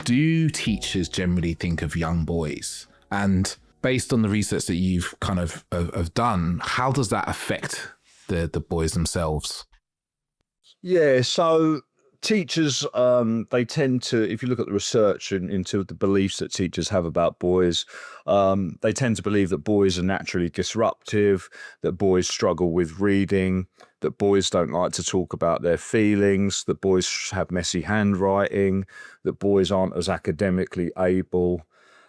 What do teachers generally think of young boys? And based on the research that you've kind of done, how does that affect the boys themselves? Yeah, so teachers, they tend to, if you look at the research into the beliefs that teachers have about boys, they tend to believe that boys are naturally disruptive, that boys struggle with reading, that boys don't like to talk about their feelings, that boys have messy handwriting, that boys aren't as academically able.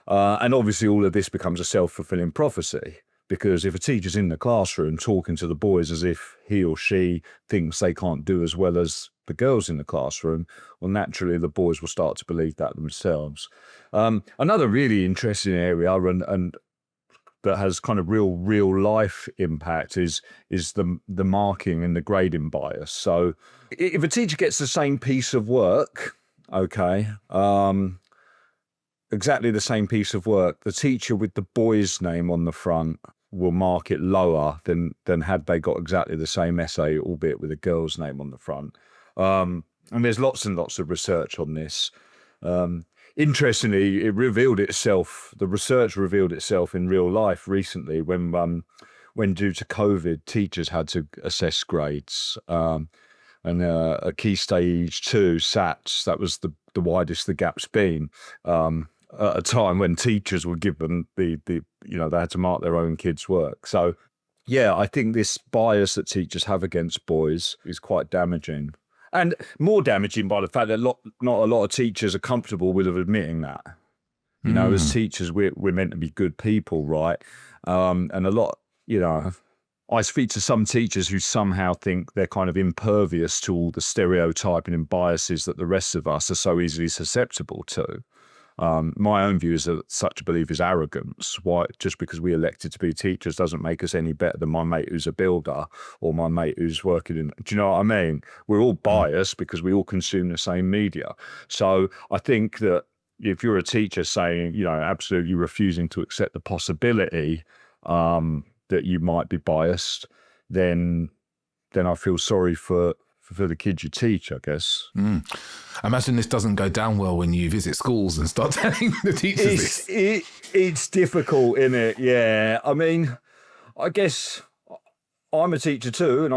And obviously all of this becomes a self-fulfilling prophecy. Because if a teacher's in the classroom talking to the boys as if he or she thinks they can't do as well as the girls in the classroom, well, naturally the boys will start to believe that themselves. Another really interesting area and that has kind of real life impact is the marking and the grading bias. So if a teacher gets the same piece of work, okay, exactly the same piece of work, the teacher with the boy's name on the front will mark it lower than had they got exactly the same essay, albeit with a girl's name on the front. And there's lots and lots of research on this. Interestingly, the research revealed itself in real life recently when due to COVID, teachers had to assess grades. And a key stage 2 SATs, that was the widest the gap's been. At a time when teachers were given they had to mark their own kids' work. So, yeah, I think this bias that teachers have against boys is quite damaging. And more damaging by the fact that not a lot of teachers are comfortable with admitting that. You know, as teachers, we're meant to be good people, right? And a lot, I speak to some teachers who somehow think they're kind of impervious to all the stereotyping and biases that the rest of us are so easily susceptible to. My own view is that such a belief is arrogance. Why? Just because we elected to be teachers doesn't make us any better than my mate who's a builder or my mate who's working in. Do you know what I mean? We're all biased because we all consume the same media. So I think that if you're a teacher saying, absolutely refusing to accept the possibility that you might be biased, then I feel sorry for the kids you teach, I guess. I imagine this doesn't go down well when you visit schools and start telling the teachers this. It's difficult, isn't it? Yeah. I mean, I guess I'm a teacher too, and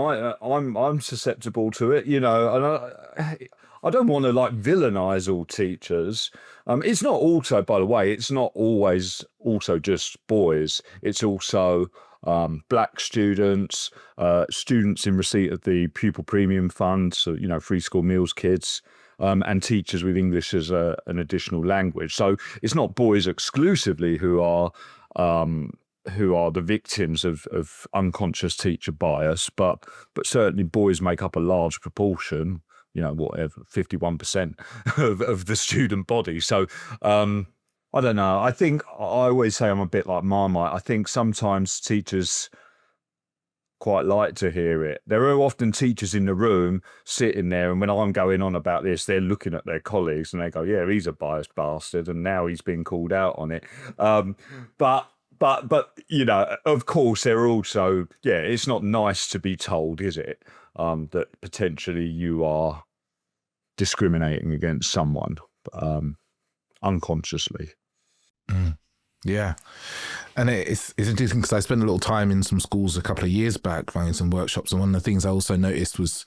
I'm susceptible to it, and I don't want to villainize all teachers. It's not also, by the way, it's not always also just boys. It's also black students, students in receipt of the pupil premium fund, so free school meals kids, and teachers with English as an additional language. So it's not boys exclusively who are the victims of unconscious teacher bias, but certainly boys make up a large proportion. 51% of the student body. So I don't know. I think I always say I'm a bit like Marmite. I think sometimes teachers quite like to hear it. There are often teachers in the room sitting there, and when I'm going on about this, they're looking at their colleagues and they go, yeah, he's a biased bastard, and now he's been called out on it. But of course, there are also, it's not nice to be told, is it, that potentially you are discriminating against someone unconsciously. Yeah. And it's interesting because I spent a little time in some schools a couple of years back running some workshops, and one of the things I also noticed was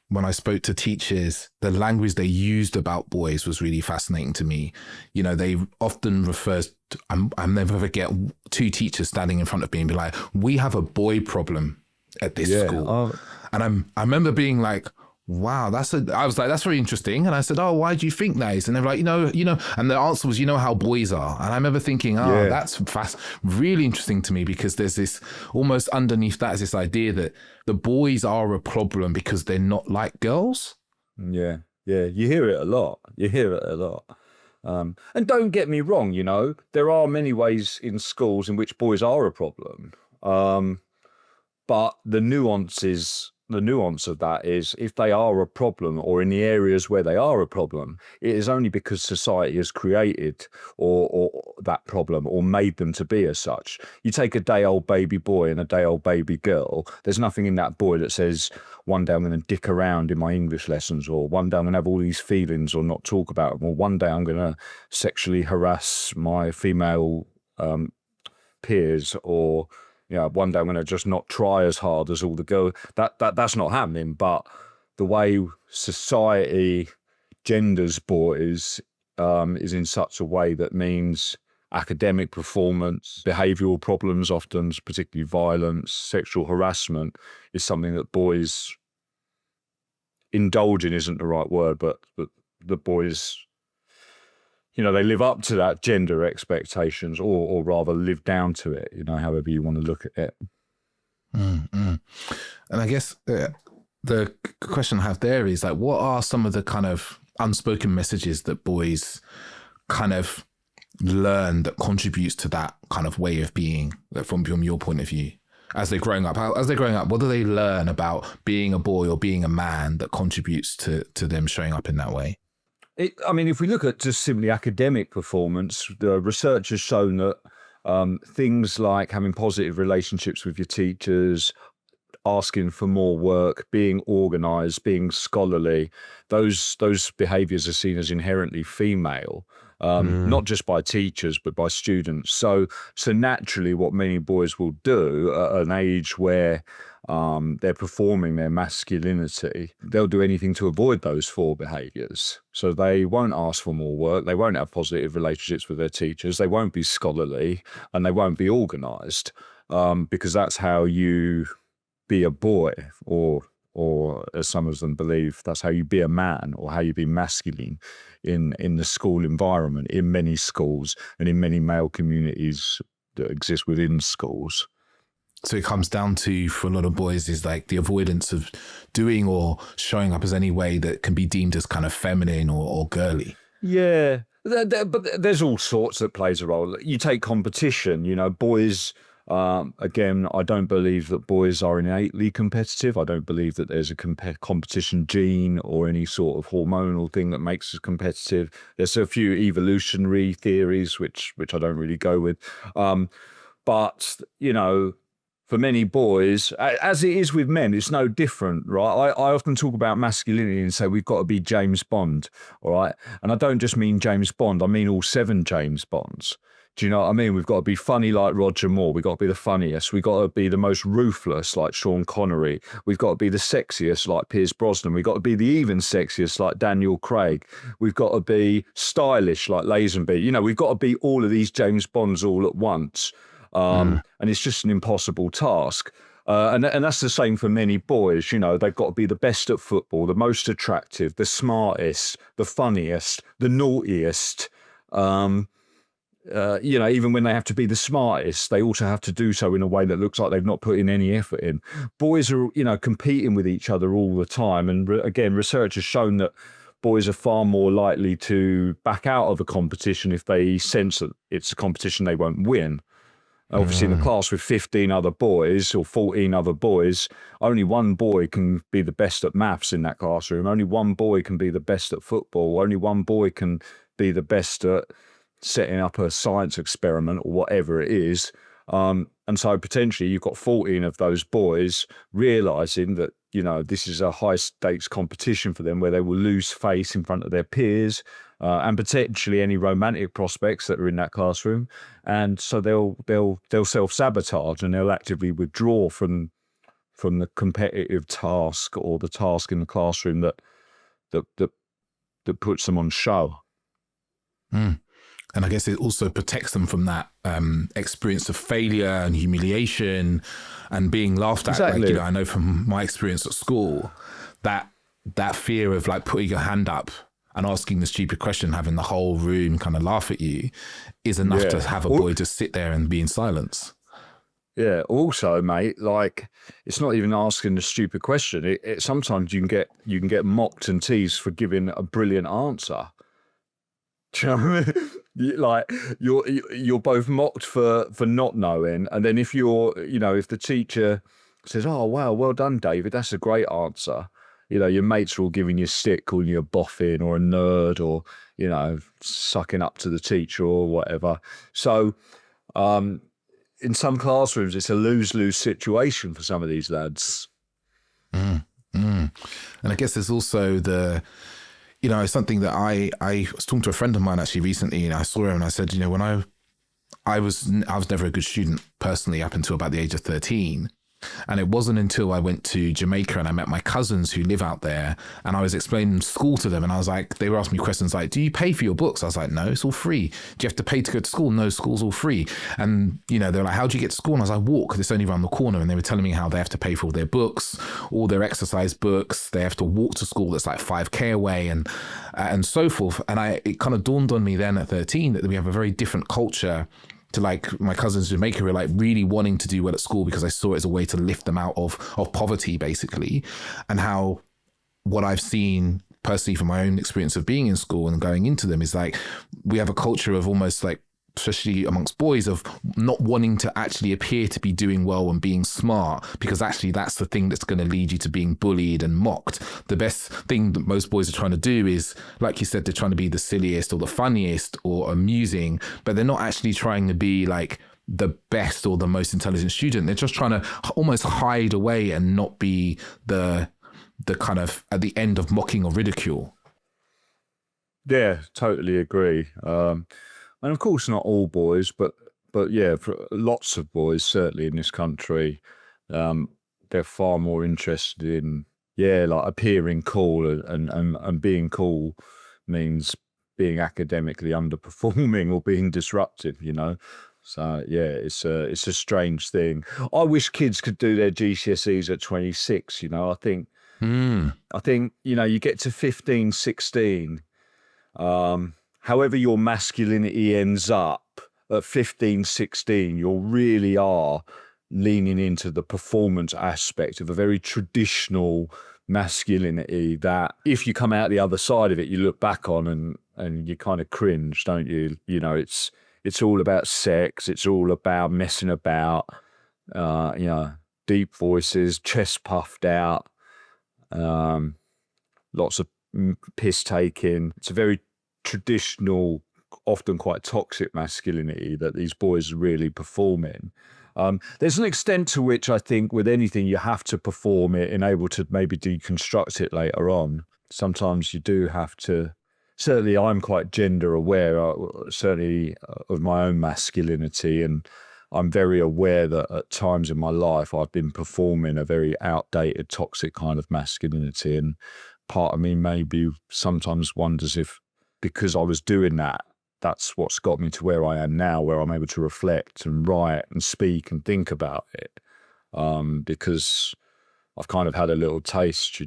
when I spoke to teachers, the language they used about boys was really fascinating to me. They often refer to, I'll never forget 2 teachers standing in front of me and be like, we have a boy problem at this school. And I remember being like, wow, I was like, that's very interesting. And I said, oh, why do you think that is? And they were like, and the answer was, how boys are. And I remember thinking, that's really interesting to me, because there's this almost underneath that is this idea that the boys are a problem because they're not like girls. Yeah. You hear it a lot. And don't get me wrong, there are many ways in schools in which boys are a problem. But the nuances the nuance of that is if they are a problem, or in the areas where they are a problem, it is only because society has created or that problem or made them to be as such. You take a day-old baby boy and a day-old baby girl, there's nothing in that boy that says, one day I'm going to dick around in my English lessons, or one day I'm going to have all these feelings or not talk about them, or one day I'm going to sexually harass my female peers, or one day I'm going to just not try as hard as all the girls. That's not happening. But the way society genders boys is in such a way that means academic performance, behavioural problems, often particularly violence, sexual harassment, is something that boys indulge in. Isn't the right word, but the boys, they live up to that gender expectations, or rather live down to it, however you want to look at it. And I guess the question I have there is, like, what are some of the kind of unspoken messages that boys kind of learn that contributes to that kind of way of being, from your point of view? As they're growing up, what do they learn about being a boy or being a man that contributes to them showing up in that way? If we look at just simply academic performance, the research has shown that things like having positive relationships with your teachers, asking for more work, being organised, being scholarly, those behaviours are seen as inherently female, not just by teachers but by students. So naturally, what many boys will do at an age where they're performing their masculinity, they'll do anything to avoid those four behaviours. So they won't ask for more work, they won't have positive relationships with their teachers, they won't be scholarly, and they won't be organised, because that's how you be a boy, or as some of them believe, that's how you be a man, or how you be masculine in the school environment, in many schools and in many male communities that exist within schools. So it comes down to, for a lot of boys, is like the avoidance of doing or showing up as any way that can be deemed as kind of feminine or girly. Yeah, but there's all sorts that plays a role. You take competition, boys. Again, I don't believe that boys are innately competitive. I don't believe that there's a competition gene or any sort of hormonal thing that makes us competitive. There's a few evolutionary theories which I don't really go with. But, for many boys, as it is with men, it's no different, right? I often talk about masculinity and say we've got to be James Bond, all right? And I don't just mean James Bond, I mean all 7 James Bonds. Do you know what I mean? We've got to be funny like Roger Moore. We've got to be the funniest. We've got to be the most ruthless like Sean Connery. We've got to be the sexiest like Pierce Brosnan. We've got to be the even sexiest like Daniel Craig. We've got to be stylish like Lazenby. We've got to be all of these James Bonds all at once. And it's just an impossible task. And that's the same for many boys. They've got to be the best at football, the most attractive, the smartest, the funniest, the naughtiest. Even when they have to be the smartest, they also have to do so in a way that looks like they've not put in any effort in. Boys are, competing with each other all the time. And again, research has shown that boys are far more likely to back out of a competition if they sense that it's a competition they won't win. Obviously, in a class with 15 other boys or 14 other boys, only one boy can be the best at maths in that classroom. Only one boy can be the best at football. Only one boy can be the best at setting up a science experiment or whatever it is. And so potentially you've got 14 of those boys realising that, this is a high stakes competition for them where they will lose face in front of their peers, and potentially any romantic prospects that are in that classroom. And so they'll self-sabotage and they'll actively withdraw from the competitive task or the task in the classroom that puts them on show. And I guess it also protects them from that experience of failure and humiliation and being laughed at. Exactly. Like, I know from my experience at school that fear of like putting your hand up and asking the stupid question, having the whole room kind of laugh at you, is enough to have a boy just sit there and be in silence. Yeah. Also, mate, like, it's not even asking the stupid question. It sometimes you can get mocked and teased for giving a brilliant answer. Do you know what I mean? Like, you're both mocked for not knowing, and then if if the teacher says, "Oh, wow, well done, David. That's a great answer." You know, your mates are all giving you a stick, calling you a boffin or a nerd, or, you know, sucking up to the teacher or whatever. So in some classrooms, it's a lose-lose situation for some of these lads. Mm. And I guess there's also something that I was talking to a friend of mine actually recently, and I saw him and I said, when I was never a good student personally up until about the age of 13. And it wasn't until I went to Jamaica and I met my cousins who live out there, and I was explaining school to them, and I was like, they were asking me questions like, do you pay for your books? I was like, no, it's all free. Do you have to pay to go to school? No, school's all free. And, they're like, how do you get to school? And I was like, walk, it's only around the corner. And they were telling me how they have to pay for all their books, all their exercise books. They have to walk to school that's like 5K away and so forth. And it kind of dawned on me then at 13 that we have a very different culture to like my cousins in Jamaica were like really wanting to do well at school because I saw it as a way to lift them out of poverty, basically. And how what I've seen personally from my own experience of being in school and going into them is like we have a culture of almost like, especially amongst boys, of not wanting to actually appear to be doing well and being smart, because actually that's the thing that's going to lead you to being bullied and mocked. The best thing that most boys are trying to do is, like you said, they're trying to be the silliest or the funniest or amusing, but they're not actually trying to be like the best or the most intelligent student. They're just trying to almost hide away and not be the kind of at the end of mocking or ridicule. Yeah, totally agree. And of course, not all boys, but yeah, for lots of boys, certainly in this country, they're far more interested in, like appearing cool, and being cool means being academically underperforming or being disruptive, So yeah, it's a strange thing. I wish kids could do their GCSEs at 26. I think you get to 15, 16. However your masculinity ends up at 15, 16, you really are leaning into the performance aspect of a very traditional masculinity that if you come out the other side of it, you look back on and you kind of cringe, don't you? It's all about sex. It's all about messing about, deep voices, chest puffed out, lots of piss taking. It's a very traditional, often quite toxic masculinity that these boys really perform in. There's an extent to which I think with anything you have to perform it and able to maybe deconstruct it later on. Sometimes you do have to. Certainly I'm quite gender aware, certainly of my own masculinity, and I'm very aware that at times in my life I've been performing a very outdated, toxic kind of masculinity, and part of me maybe sometimes wonders if because I was doing that, that's what's got me to where I am now, where I'm able to reflect and write and speak and think about it. Because I've kind of had a little taste,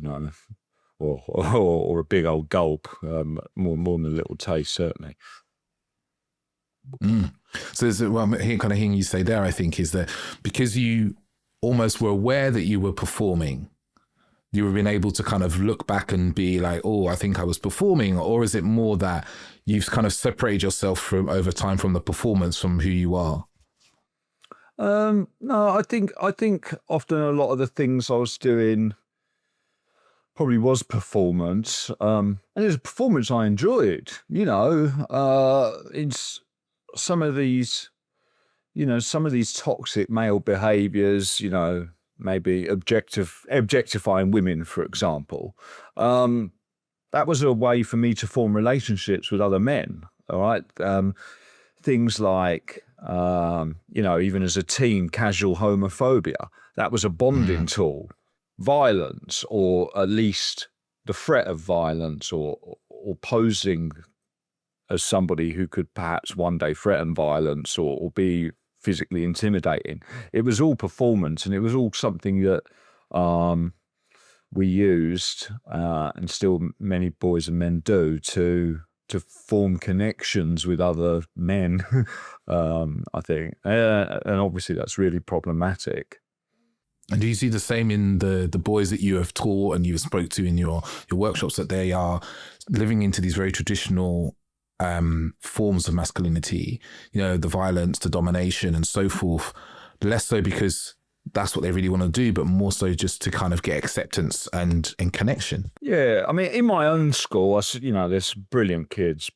or a big old gulp, more than a little taste, certainly. So what I'm kind of hearing you say there, I think, is that because you almost were aware that you were performing, you were being able to kind of look back and be like, oh, I think I was performing? Or is it more that you've kind of separated yourself from over time from the performance, from who you are? No, I think often a lot of the things I was doing probably was performance. And it was a performance I enjoyed, it's some of these toxic male behaviors, maybe objectifying women, for example. That was a way for me to form relationships with other men. All right. Things like, even as a teen, casual homophobia, that was a bonding tool. Violence, or at least the threat of violence, or posing as somebody who could perhaps one day threaten violence or be physically intimidating. It was all performance, and it was all something that we used, and still many boys and men do, to form connections with other men, I think. And obviously that's really problematic. And do you see the same in the boys that you have taught and you've spoke to in your workshops, that they are living into these very traditional forms of masculinity, the violence, the domination and so forth, less so because that's what they really want to do, but more so just to kind of get acceptance and connection. Yeah, I mean, in my own school, there's brilliant kids,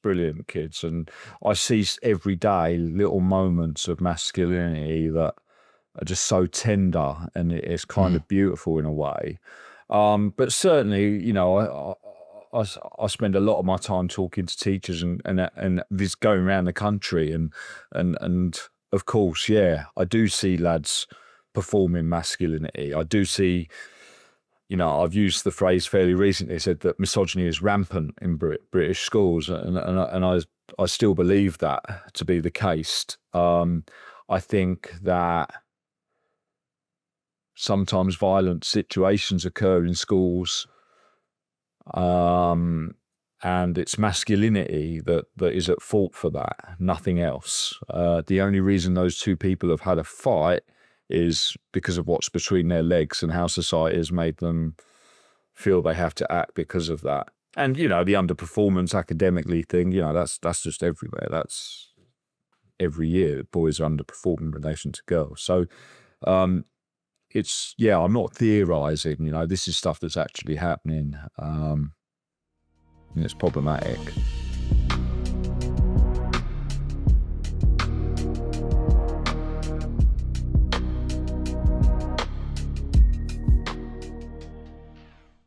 and I see every day little moments of masculinity that are just so tender, and it's kind of beautiful in a way. But certainly, I spend a lot of my time talking to teachers and this going around the country, and of course, yeah, I do see lads performing masculinity. I do see. I've used the phrase fairly recently, said that misogyny is rampant in British schools, and I still believe that to be the case. I think that sometimes violent situations occur in schools, and it's masculinity that is at fault for that, nothing else. The only reason those two people have had a fight is because of what's between their legs and how society has made them feel they have to act because of that. And, the underperformance academically thing, that's just everywhere. That's every year boys are underperforming in relation to girls. So I'm not theorizing, this is stuff that's actually happening. And it's problematic.